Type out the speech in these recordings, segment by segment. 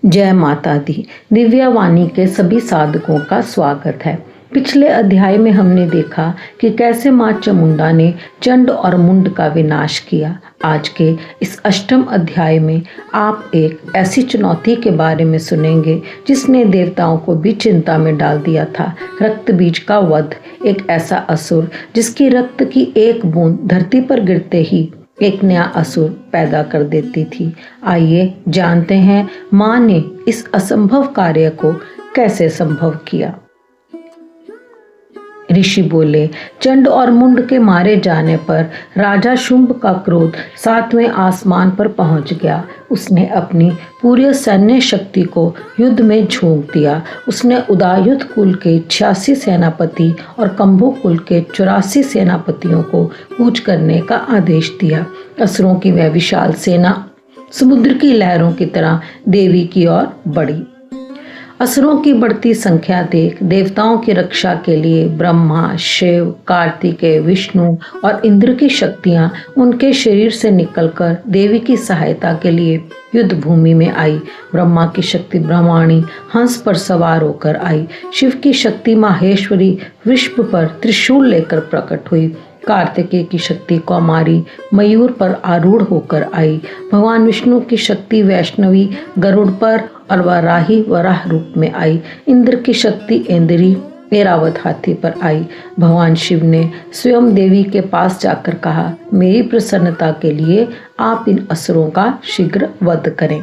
जय माता दी। दिव्या वाणी के सभी साधकों का स्वागत है। पिछले अध्याय में हमने देखा कि कैसे मां चामुंडा ने चंड और मुंड का विनाश किया। आज के इस अष्टम अध्याय में आप एक ऐसी चुनौती के बारे में सुनेंगे जिसने देवताओं को भी चिंता में डाल दिया था। रक्त बीज का वध। एक ऐसा असुर जिसकी रक्त की एक बूंद धरती पर गिरते ही एक नया असुर पैदा कर देती थी। आइए जानते हैं मां ने इस असंभव कार्य को कैसे संभव किया। ऋषि बोले, चंड और मुंड के मारे जाने पर राजा शुंभ का क्रोध 7वें आसमान पर पहुंच गया। उसने अपनी पूरी सैन्य शक्ति को युद्ध में झोंक दिया। उसने उदायुध कुल के 86 सेनापति और कंभु कुल के 84 सेनापतियों को कूच करने का आदेश दिया। असुरों की वह विशाल सेना समुद्र की लहरों की तरह देवी की ओर बढ़ी। असुरों की बढ़ती संख्या देख देवताओं की रक्षा के लिए ब्रह्मा, शिव, कार्तिकेय, विष्णु और इंद्र की शक्तियां उनके शरीर से निकलकर देवी की सहायता के लिए युद्ध भूमि में आई। ब्रह्मा की शक्ति ब्रह्माणी हंस पर सवार होकर आई। शिव की शक्ति माहेश्वरी वृषभ पर त्रिशूल लेकर प्रकट हुई। कार्तिकेय की शक्ति कौमारी मयूर पर आरूढ़ होकर आई। भगवान विष्णु की शक्ति वैष्णवी गरुड़ पर और वराही वराह रूप में आई। इंद्र की शक्ति इंद्री ऐरावत हाथी पर आई। भगवान शिव ने स्वयं देवी के पास जाकर कहा, मेरी प्रसन्नता के लिए आप इन असुरों का शीघ्र वध करें।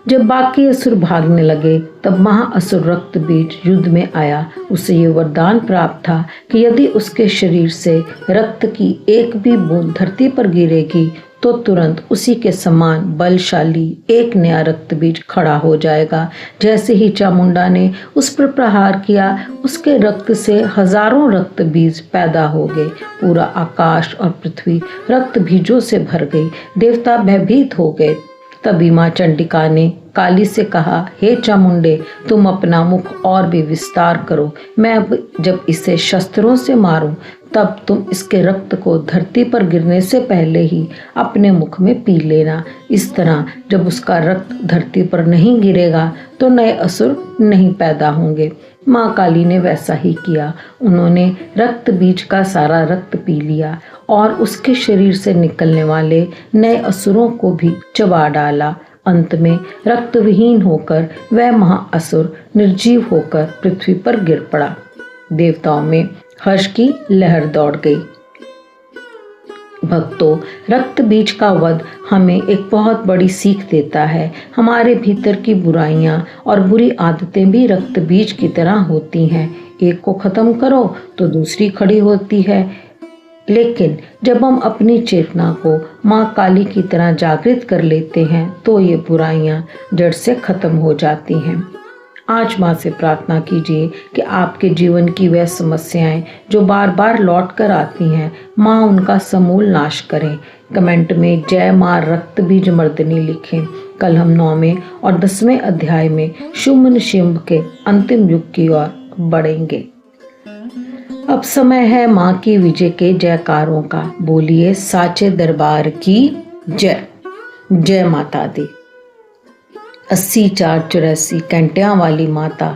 जब बाकी असुर भागने लगे तब महाअसुर रक्त बीज युद्ध में आया। उसे ये वरदान प्राप्त था कि यदि उसके शरीर से रक्त की एक भी बूंद धरती पर गिरेगी तो तुरंत उसी के समान बलशाली एक नया रक्त बीज खड़ा हो जाएगा। जैसे ही चामुंडा ने उस पर प्रहार किया, उसके रक्त से हजारों रक्त बीज पैदा हो गए। पूरा आकाश और पृथ्वी रक्त बीजों से भर गई। देवता भयभीत हो गए। तभी मां चंडिका ने काली से कहा, हे चामुंडे, तुम अपना मुख और भी विस्तार करो। मैं अब जब इसे शस्त्रों से मारूं तब तुम इसके रक्त को धरती पर गिरने से पहले ही अपने मुख में पी लेना। इस तरह जब उसका रक्त धरती पर नहीं गिरेगा तो नए असुर नहीं पैदा होंगे। मां काली ने वैसा ही किया। उन्होंने रक्त बीज का सारा रक्त पी लिया और उसके शरीर से निकलने वाले नए असुरों को भी चबा डाला। अंत में रक्त विहीन होकर वह महाअसुर निर्जीव होकर पृथ्वी पर गिर पड़ा। देवताओं में हर्ष की लहर दौड़ गई। भक्तों, रक्त बीज का वध हमें एक बहुत बड़ी सीख देता है। हमारे भीतर की बुराइयां और बुरी आदतें भी रक्त बीज की तरह होती हैं। एक को खत्म करो तो दूसरी खड़ी होती है। लेकिन जब हम अपनी चेतना को मां काली की तरह जागृत कर लेते हैं तो ये बुराइयां जड़ से खत्म हो जाती हैं। आज मां से प्रार्थना कीजिए कि आपके जीवन की वह समस्याएं जो बार बार लौट कर आती हैं, मां उनका समूल नाश करें। कमेंट में जय मां रक्त बीज मर्दनी लिखें। कल हम 9वें और 10वें अध्याय में शुंभ निशुंभ के अंतिम युग की ओर बढ़ेंगे। अब समय है मां की विजय के जयकारों का। बोलिए साचे दरबार की जय। जय माता दी। 80 4 84 कैंटियां वाली माता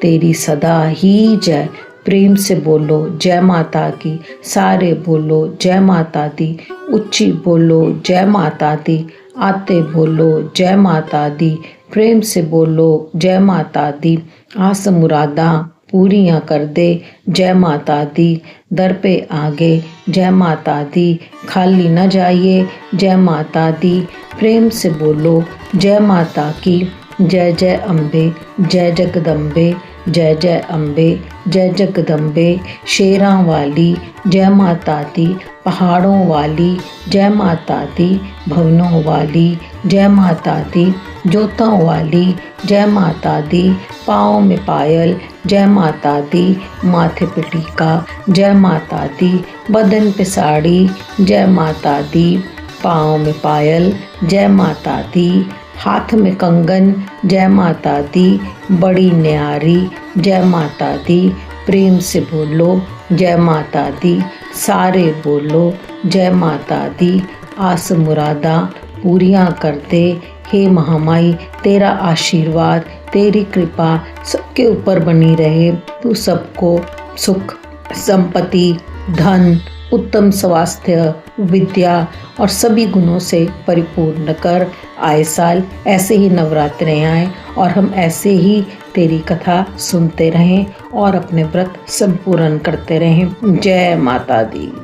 तेरी सदा ही जय। प्रेम से बोलो जय माता की। सारे बोलो जय माता दी। ऊंची बोलो जय माता दी। आते बोलो जय माता दी। प्रेम से बोलो जय माता दी। आस मुरादा पूरियां कर दे जय माता दी। दर पे आगे जय माता दी। खाली न जाइए जय माता दी। प्रेम से बोलो जय माता की। जय जय अम्बे, जय जगदम्बे, जय जय अम्बे, जय जगदम्बे। शेरां वाली जय माता दी। पहाड़ों वाली जय माता दी। भवनों वाली जय माता दी। जोतों वाली जय माता दी। पाँव में पायल जय माता दी। माथे पे टीका जय माता दी। बदन पे साड़ी जय माता दी। पाँव में पायल जय माता दी। हाथ में कंगन जय माता दी। बड़ी न्यारी जय माता दी। प्रेम से बोलो जय माता दी। सारे बोलो जय माता दी। आस मुरादा पूरियां कर दे हे महामाई, तेरा आशीर्वाद, तेरी कृपा सबके ऊपर बनी रहे। तू सबको सुख, संपत्ति, धन, उत्तम स्वास्थ्य, विद्या और सभी गुणों से परिपूर्ण कर। आए साल ऐसे ही नवरात्रे आए और हम ऐसे ही तेरी कथा सुनते रहें और अपने व्रत संपूर्ण करते रहें। जय माता दी।